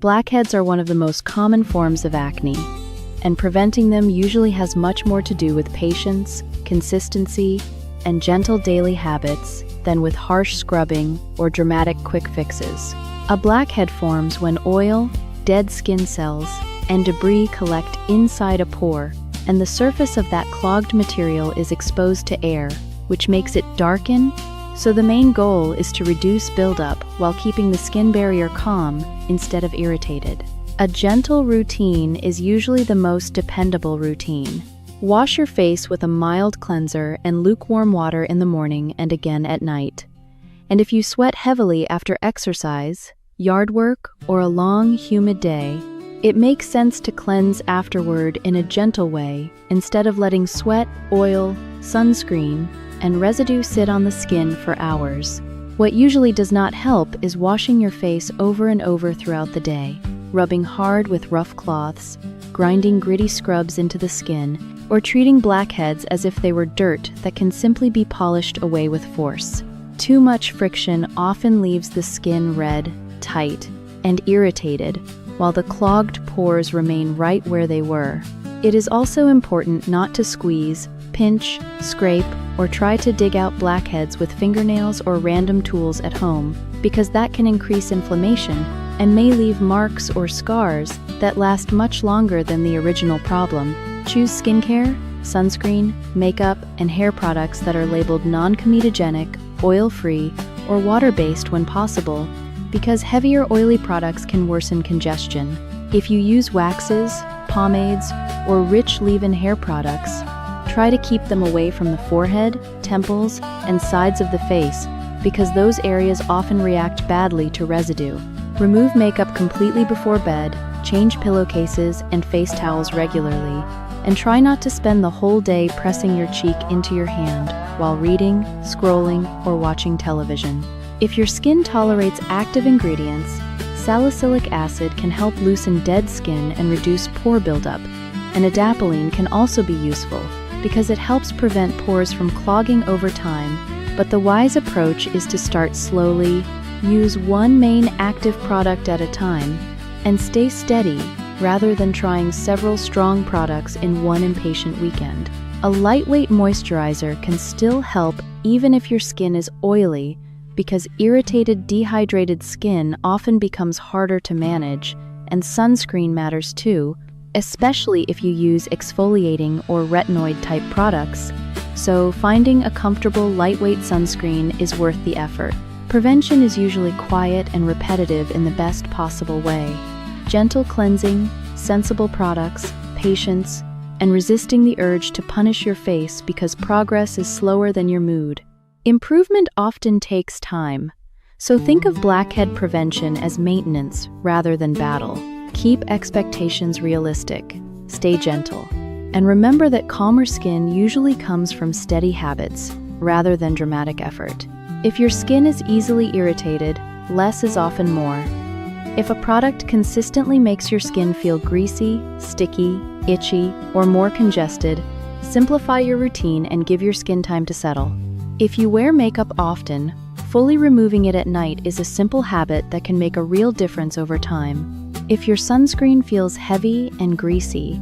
Blackheads are one of the most common forms of acne, and preventing them usually has much more to do with patience, consistency, and gentle daily habits than with harsh scrubbing or dramatic quick fixes. A blackhead forms when oil, dead skin cells, and debris collect inside a pore, and the surface of that clogged material is exposed to air, which makes it darken. So the main goal is to reduce buildup while keeping the skin barrier calm instead of irritated. A gentle routine is usually the most dependable routine. Wash your face with a mild cleanser and lukewarm water in the morning and again at night. And if you sweat heavily after exercise, yard work, or a long, humid day, it makes sense to cleanse afterward in a gentle way instead of letting sweat, oil, sunscreen, and residue sit on the skin for hours. What usually does not help is washing your face over and over throughout the day, rubbing hard with rough cloths, grinding gritty scrubs into the skin, or treating blackheads as if they were dirt that can simply be polished away with force. Too much friction often leaves the skin red, tight, and irritated, while the clogged pores remain right where they were. It is also important not to squeeze, pinch, scrape, or try to dig out blackheads with fingernails or random tools at home, because that can increase inflammation and may leave marks or scars that last much longer than the original problem. Choose skincare, sunscreen, makeup, and hair products that are labeled non-comedogenic, oil-free, or water-based when possible, because heavier oily products can worsen congestion. If you use waxes, pomades, or rich leave-in hair products, try to keep them away from the forehead, temples, and sides of the face, because those areas often react badly to residue. Remove makeup completely before bed, change pillowcases and face towels regularly, and try not to spend the whole day pressing your cheek into your hand while reading, scrolling, or watching television. If your skin tolerates active ingredients, salicylic acid can help loosen dead skin and reduce pore buildup, and adapalene can also be useful because it helps prevent pores from clogging over time. But the wise approach is to start slowly, use one main active product at a time, and stay steady rather than trying several strong products in one impatient weekend. A lightweight moisturizer can still help even if your skin is oily, because irritated, dehydrated skin often becomes harder to manage, and sunscreen matters too, especially if you use exfoliating or retinoid-type products. So finding a comfortable, lightweight sunscreen is worth the effort. Prevention is usually quiet and repetitive in the best possible way. Gentle cleansing, sensible products, patience, and resisting the urge to punish your face because progress is slower than your mood. Improvement often takes time, so think of blackhead prevention as maintenance rather than battle. Keep expectations realistic, stay gentle, and remember that calmer skin usually comes from steady habits rather than dramatic effort. If your skin is easily irritated, less is often more. If a product consistently makes your skin feel greasy, sticky, itchy, or more congested, simplify your routine and give your skin time to settle. If you wear makeup often, fully removing it at night is a simple habit that can make a real difference over time. If your sunscreen feels heavy and greasy,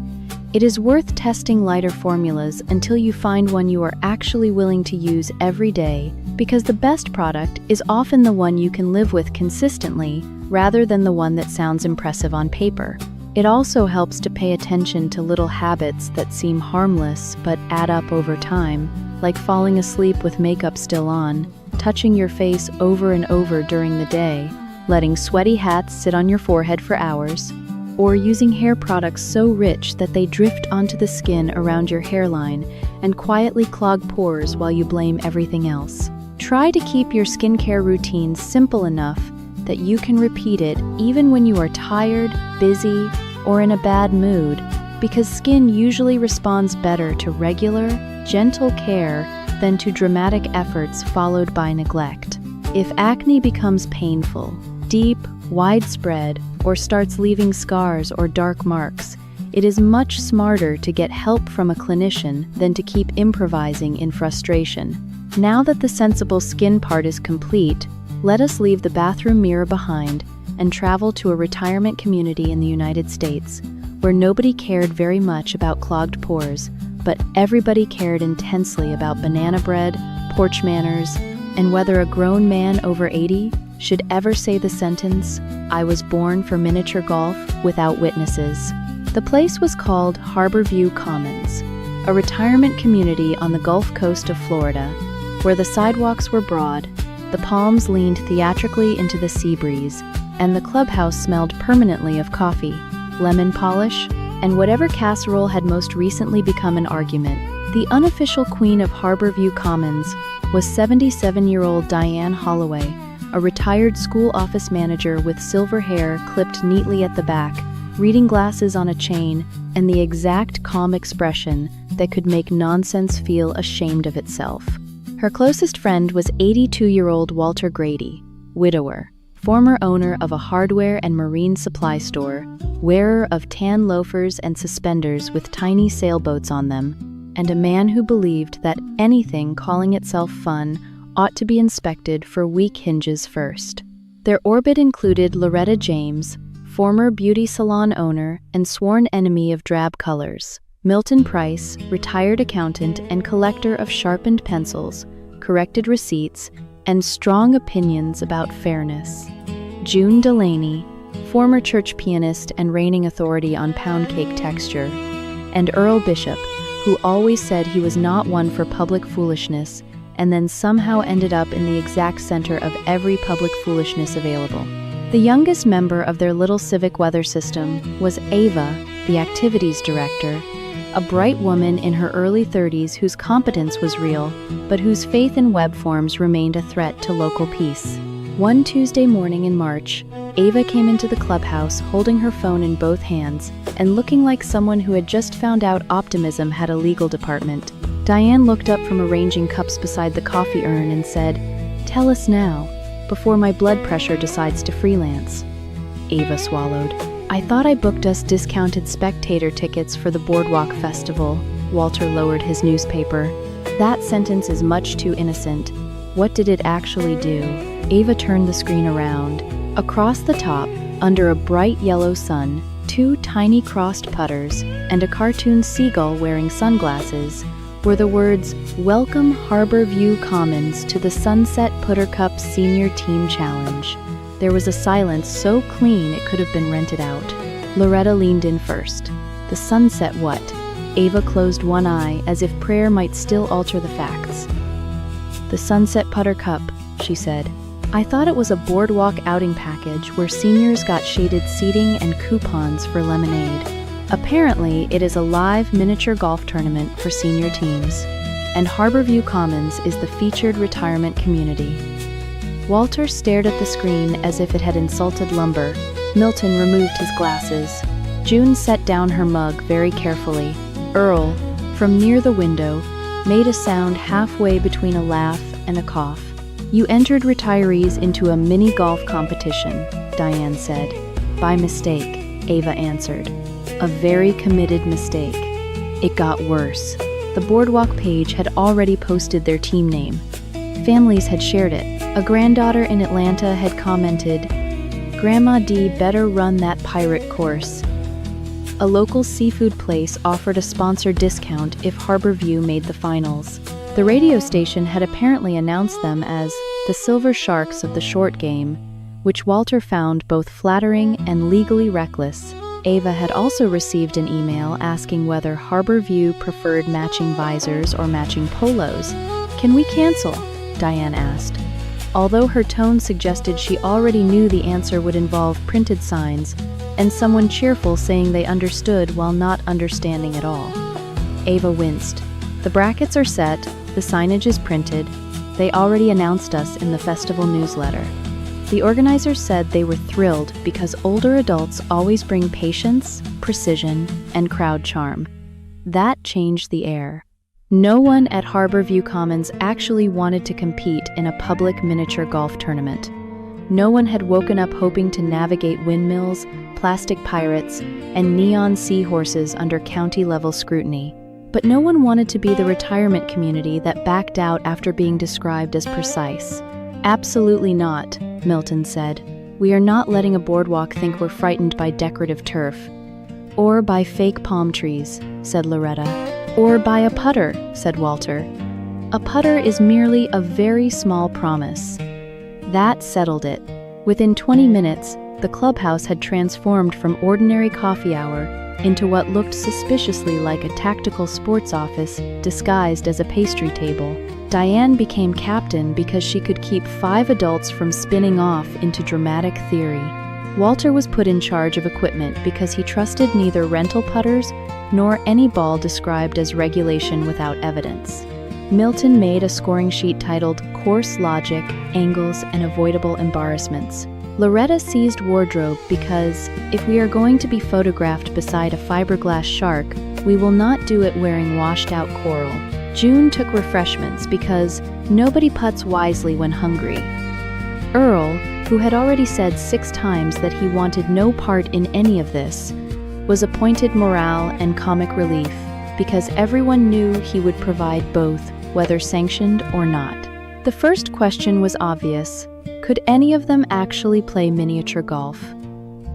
it is worth testing lighter formulas until you find one you are actually willing to use every day, because the best product is often the one you can live with consistently rather than the one that sounds impressive on paper. It also helps to pay attention to little habits that seem harmless but add up over time, like falling asleep with makeup still on, touching your face over and over during the day, letting sweaty hats sit on your forehead for hours, or using hair products so rich that they drift onto the skin around your hairline and quietly clog pores while you blame everything else. Try to keep your skincare routine simple enough that you can repeat it even when you are tired, busy, or in a bad mood, because skin usually responds better to regular, gentle care than to dramatic efforts followed by neglect. If acne becomes painful, deep, widespread, or starts leaving scars or dark marks, it is much smarter to get help from a clinician than to keep improvising in frustration. Now that the sensible skin part is complete, let us leave the bathroom mirror behind and travel to a retirement community in the United States, where nobody cared very much about clogged pores, but everybody cared intensely about banana bread, porch manners, and whether a grown man over 80 should ever say the sentence, "I was born for miniature golf," without witnesses. The place was called Harborview Commons, a retirement community on the Gulf Coast of Florida, where the sidewalks were broad, the palms leaned theatrically into the sea breeze, and the clubhouse smelled permanently of coffee, lemon polish, and whatever casserole had most recently become an argument. The unofficial queen of Harborview Commons was 77-year-old Diane Holloway, a retired school office manager with silver hair clipped neatly at the back, reading glasses on a chain, and the exact calm expression that could make nonsense feel ashamed of itself. Her closest friend was 82-year-old Walter Grady, widower, former owner of a hardware and marine supply store, wearer of tan loafers and suspenders with tiny sailboats on them, and a man who believed that anything calling itself fun ought to be inspected for weak hinges first. Their orbit included Loretta James, former beauty salon owner and sworn enemy of drab colors, Milton Price, retired accountant and collector of sharpened pencils, corrected receipts, and strong opinions about fairness, June Delaney, former church pianist and reigning authority on pound cake texture, and Earl Bishop, who always said he was not one for public foolishness and then somehow ended up in the exact center of every public foolishness available. The youngest member of their little civic weather system was Ava, the activities director, a bright woman in her early 30s whose competence was real, but whose faith in web forms remained a threat to local peace. One Tuesday morning in March, Ava came into the clubhouse holding her phone in both hands and looking like someone who had just found out optimism had a legal department. Diane looked up from arranging cups beside the coffee urn and said, "Tell us now, before my blood pressure decides to freelance." Ava swallowed. "I thought I booked us discounted spectator tickets for the Boardwalk Festival." Walter lowered his newspaper. "That sentence is much too innocent. What did it actually do?" Ava turned the screen around. Across the top, under a bright yellow sun, two tiny crossed putters and a cartoon seagull wearing sunglasses were the words, "Welcome Harborview Commons to the Sunset Putter Cup Senior Team Challenge." There was a silence so clean it could have been rented out. Loretta leaned in first. "The sunset what?" Ava closed one eye as if prayer might still alter the facts. "The Sunset Putter Cup," she said. "I thought it was a boardwalk outing package where seniors got shaded seating and coupons for lemonade. Apparently, it is a live miniature golf tournament for senior teams, and Harborview Commons is the featured retirement community." Walter stared at the screen as if it had insulted lumber. Milton removed his glasses. June set down her mug very carefully. Earl, from near the window, made a sound halfway between a laugh and a cough. "You entered retirees into a mini golf competition," Diane said. "By mistake," Ava answered. "A very committed mistake." It got worse. The Boardwalk page had already posted their team name. Families had shared it. A granddaughter in Atlanta had commented, "Grandma D better run that pirate course." A local seafood place offered a sponsored discount if Harborview made the finals. The radio station had apparently announced them as the Silver Sharks of the short game, which Walter found both flattering and legally reckless. Ava had also received an email asking whether Harborview preferred matching visors or matching polos. "Can we cancel?" Diane asked. Although her tone suggested she already knew the answer would involve printed signs and someone cheerful saying they understood while not understanding at all. Ava winced. "The brackets are set, the signage is printed. They already announced us in the festival newsletter." The organizers said they were thrilled because older adults always bring patience, precision, and crowd charm. That changed the air. No one at Harborview Commons actually wanted to compete in a public miniature golf tournament. No one had woken up hoping to navigate windmills, plastic pirates, and neon seahorses under county-level scrutiny. But no one wanted to be the retirement community that backed out after being described as precise. "Absolutely not," Milton said. We are not letting a boardwalk think we're frightened by decorative turf. Or by fake palm trees, said Loretta. Or by a putter, said Walter. A putter is merely a very small promise. That settled it. Within 20 minutes, the clubhouse had transformed from ordinary coffee hour into what looked suspiciously like a tactical sports office disguised as a pastry table. Diane became captain because she could keep 5 adults from spinning off into dramatic theory. Walter was put in charge of equipment because he trusted neither rental putters nor any ball described as regulation without evidence. Milton made a scoring sheet titled Course Logic, Angles, and Avoidable Embarrassments. Loretta seized wardrobe because, if we are going to be photographed beside a fiberglass shark, we will not do it wearing washed-out coral. June took refreshments because nobody putts wisely when hungry. Earl, who had already said 6 times that he wanted no part in any of this, was appointed morale and comic relief because everyone knew he would provide both, whether sanctioned or not. The first question was obvious. Could any of them actually play miniature golf?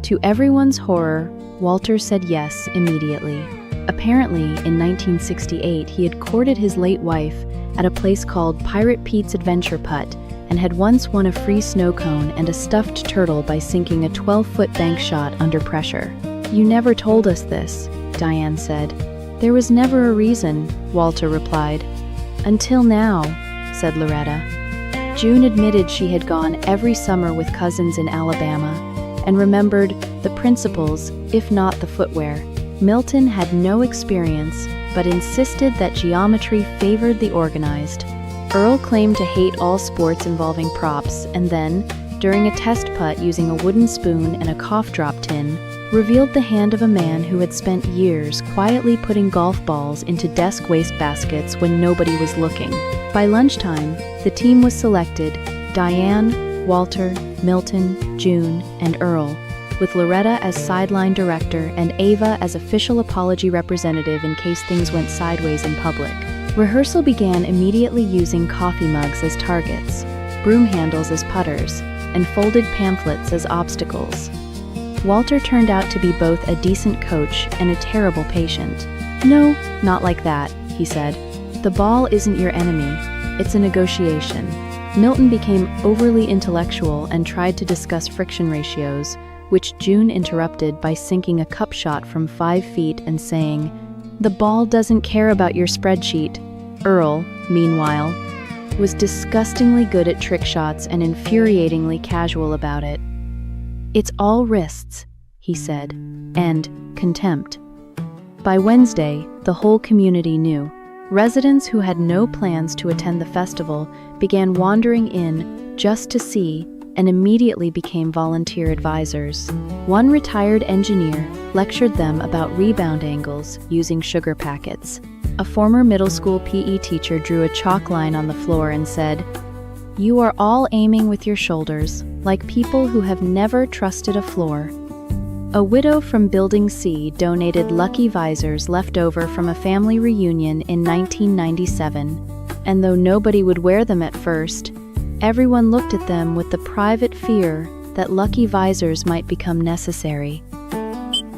To everyone's horror, Walter said yes immediately. Apparently, in 1968, he had courted his late wife at a place called Pirate Pete's Adventure Putt and had once won a free snow cone and a stuffed turtle by sinking a 12-foot bank shot under pressure. "You never told us this," Diane said. "There was never a reason," Walter replied. "Until now," said Loretta. June admitted she had gone every summer with cousins in Alabama and remembered the principles, if not the footwear. Milton had no experience, but insisted that geometry favored the organized. Earl claimed to hate all sports involving props and then, during a test putt using a wooden spoon and a cough drop tin, revealed the hand of a man who had spent years quietly putting golf balls into desk wastebaskets when nobody was looking. By lunchtime, the team was selected: Diane, Walter, Milton, June, and Earl, with Loretta as sideline director and Ava as official apology representative in case things went sideways in public. Rehearsal began immediately using coffee mugs as targets, broom handles as putters, and folded pamphlets as obstacles. Walter turned out to be both a decent coach and a terrible patient. "No, not like that," he said. "The ball isn't your enemy. It's a negotiation." Milton became overly intellectual and tried to discuss friction ratios, which June interrupted by sinking a cup shot from 5 feet and saying, "The ball doesn't care about your spreadsheet." Earl, meanwhile, was disgustingly good at trick shots and infuriatingly casual about it. "It's all wrists," he said, and contempt. By Wednesday, the whole community knew. Residents who had no plans to attend the festival began wandering in just to see and immediately became volunteer advisors. One retired engineer lectured them about rebound angles using sugar packets. A former middle school PE teacher drew a chalk line on the floor and said, "You are all aiming with your shoulders, like people who have never trusted a floor." A widow from Building C donated lucky visors left over from a family reunion in 1997, and though nobody would wear them at first, everyone looked at them with the private fear that lucky visors might become necessary.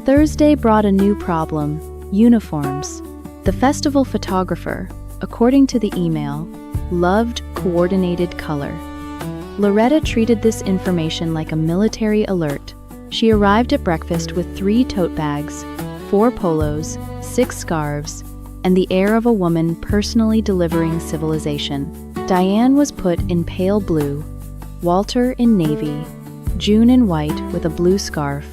Thursday brought a new problem: uniforms. The festival photographer, according to the email, loved coordinated color. Loretta treated this information like a military alert. She arrived at breakfast with 3 tote bags, 4 polos, 6 scarves, and the air of a woman personally delivering civilization. Diane was put in pale blue, Walter in navy, June in white with a blue scarf,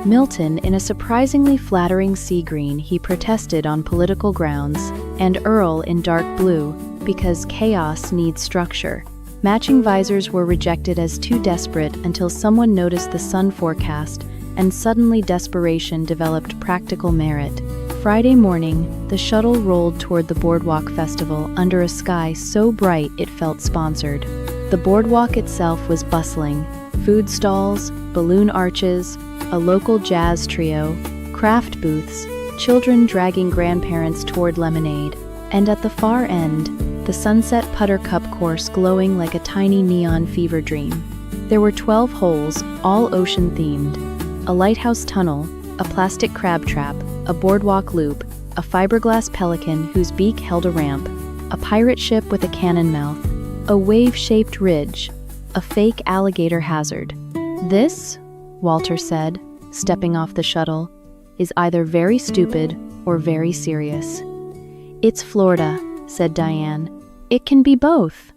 Milton in a surprisingly flattering sea green he protested on political grounds, and Earl in dark blue because chaos needs structure. Matching visors were rejected as too desperate until someone noticed the sun forecast, and suddenly desperation developed practical merit. Friday morning, the shuttle rolled toward the Boardwalk Festival under a sky so bright it felt sponsored. The boardwalk itself was bustling: food stalls, balloon arches, a local jazz trio, craft booths, children dragging grandparents toward lemonade, and at the far end, the Sunset Putter Cup course glowing like a tiny neon fever dream. There were 12 holes, all ocean-themed. A lighthouse tunnel, a plastic crab trap, a boardwalk loop, a fiberglass pelican whose beak held a ramp, a pirate ship with a cannon mouth, a wave-shaped ridge, a fake alligator hazard. This, Walter said, stepping off the shuttle, is either very stupid or very serious. It's Florida, said Diane. It can be both.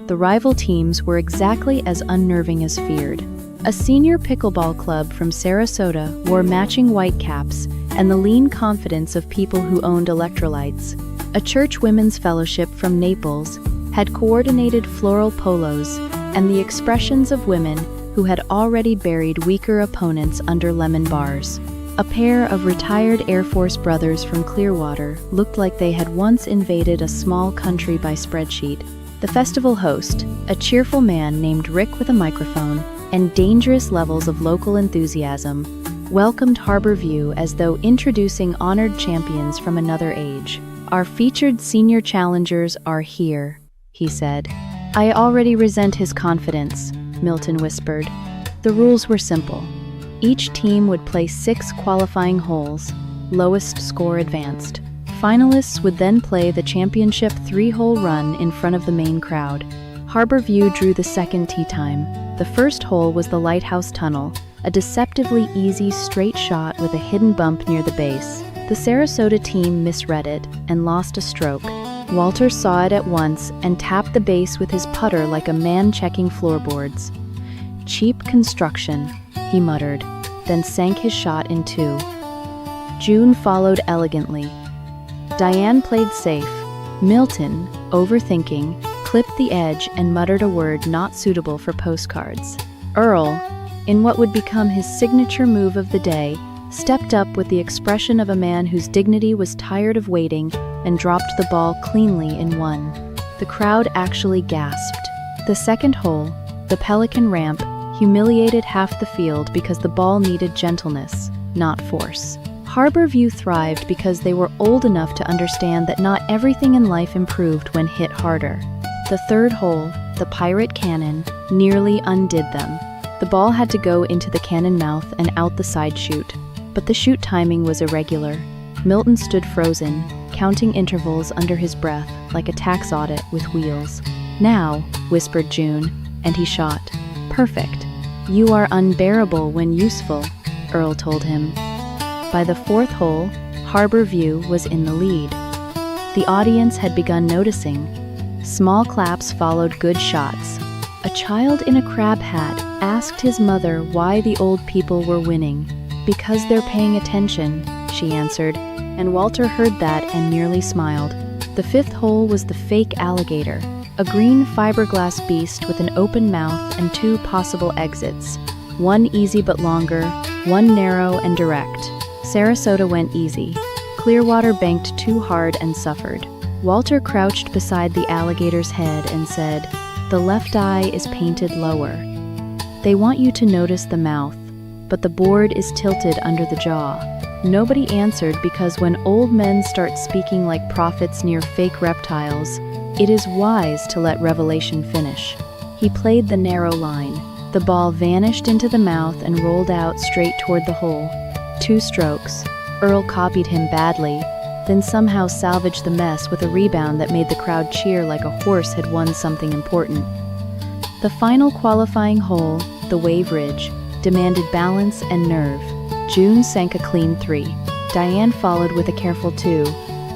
The rival teams were exactly as unnerving as feared. A senior pickleball club from Sarasota wore matching white caps and the lean confidence of people who owned electrolytes. A church women's fellowship from Naples had coordinated floral polos and the expressions of women who had already buried weaker opponents under lemon bars. A pair of retired Air Force brothers from Clearwater looked like they had once invaded a small country by spreadsheet. The festival host, a cheerful man named Rick with a microphone and dangerous levels of local enthusiasm, welcomed Harborview as though introducing honored champions from another age. "Our featured senior challengers are here," he said. "I already resent his confidence," Milton whispered. The rules were simple. Each team would play 6 qualifying holes, lowest score advanced. Finalists would then play the championship 3-hole run in front of the main crowd. Harborview drew the second tee time. The first hole was the lighthouse tunnel, a deceptively easy straight shot with a hidden bump near the base. The Sarasota team misread it and lost a stroke. Walter saw it at once and tapped the base with his putter like a man checking floorboards. "Cheap construction," he muttered, then sank his shot in 2. June followed elegantly. Diane played safe. Milton, overthinking, clipped the edge and muttered a word not suitable for postcards. Earl, in what would become his signature move of the day, stepped up with the expression of a man whose dignity was tired of waiting and dropped the ball cleanly in 1. The crowd actually gasped. The second hole, the Pelican ramp, humiliated half the field because the ball needed gentleness, not force. Harborview thrived because they were old enough to understand that not everything in life improved when hit harder. The third hole, the pirate cannon, nearly undid them. The ball had to go into the cannon mouth and out the side chute, but the chute timing was irregular. Milton stood frozen, counting intervals under his breath like a tax audit with wheels. "Now," whispered June, and he shot. "Perfect. You are unbearable when useful," Earl told him. By the 4th hole, Harborview was in the lead. The audience had begun noticing. Small claps followed good shots. A child in a crab hat asked his mother why the old people were winning. "Because they're paying attention," she answered, and Walter heard that and nearly smiled. The 5th hole was the fake alligator, a green fiberglass beast with an open mouth and 2 possible exits. One easy but longer, one narrow and direct. Sarasota went easy. Clearwater banked too hard and suffered. Walter crouched beside the alligator's head and said, "The left eye is painted lower. They want you to notice the mouth, but the board is tilted under the jaw." Nobody answered because when old men start speaking like prophets near fake reptiles, it is wise to let revelation finish. He played the narrow line. The ball vanished into the mouth and rolled out straight toward the hole. 2 strokes. Earl copied him badly, then somehow salvaged the mess with a rebound that made the crowd cheer like a horse had won something important. The final qualifying hole, the wave ridge, demanded balance and nerve. June sank a clean 3. Diane followed with a careful 2.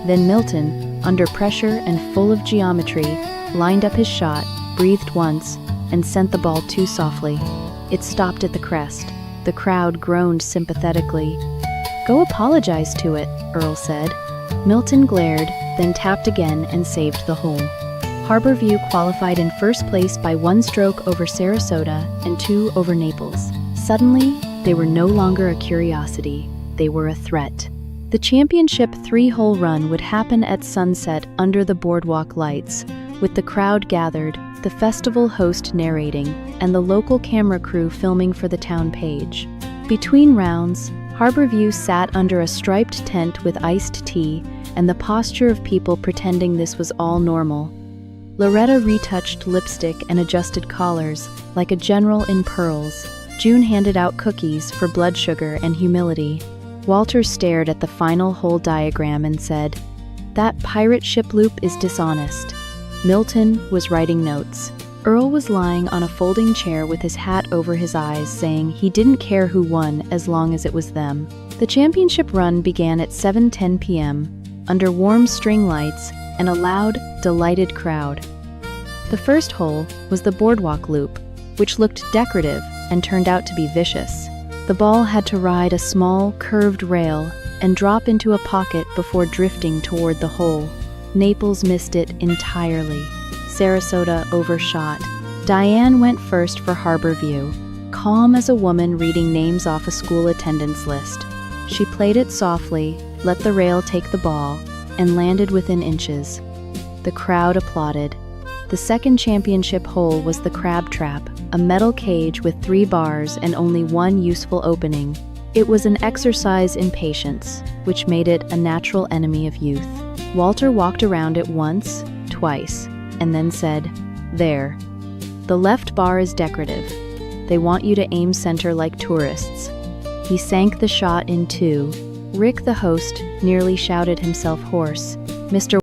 Then Milton, under pressure and full of geometry, lined up his shot, breathed once, and sent the ball too softly. It stopped at the crest. The crowd groaned sympathetically. "Go apologize to it," Earl said. Milton glared, then tapped again and saved the hole. Harborview qualified in first place by 1 stroke over Sarasota and 2 over Naples. Suddenly, they were no longer a curiosity, they were a threat. The championship 3-hole run would happen at sunset under the boardwalk lights, with the crowd gathered, the festival host narrating, and the local camera crew filming for the town page. Between rounds, Harborview sat under a striped tent with iced tea and the posture of people pretending this was all normal. Loretta retouched lipstick and adjusted collars, like a general in pearls. June handed out cookies for blood sugar and humility. Walter stared at the final hole diagram and said, "That pirate ship loop is dishonest." Milton was writing notes. Earl was lying on a folding chair with his hat over his eyes, saying he didn't care who won as long as it was them. The championship run began at 7:10 p.m., under warm string lights and a loud, delighted crowd. The first hole was the boardwalk loop, which looked decorative and turned out to be vicious. The ball had to ride a small, curved rail and drop into a pocket before drifting toward the hole. Naples missed it entirely. Sarasota overshot. Diane went first for Harborview, calm as a woman reading names off a school attendance list. She played it softly, let the rail take the ball, and landed within inches. The crowd applauded. The second championship hole was the crab trap, a metal cage with 3 bars and only one useful opening. It was an exercise in patience, which made it a natural enemy of youth. Walter walked around it once, twice, and then said, "There. The left bar is decorative. They want you to aim center like tourists." He sank the shot in 2. Rick, the host, nearly shouted himself hoarse. Mr.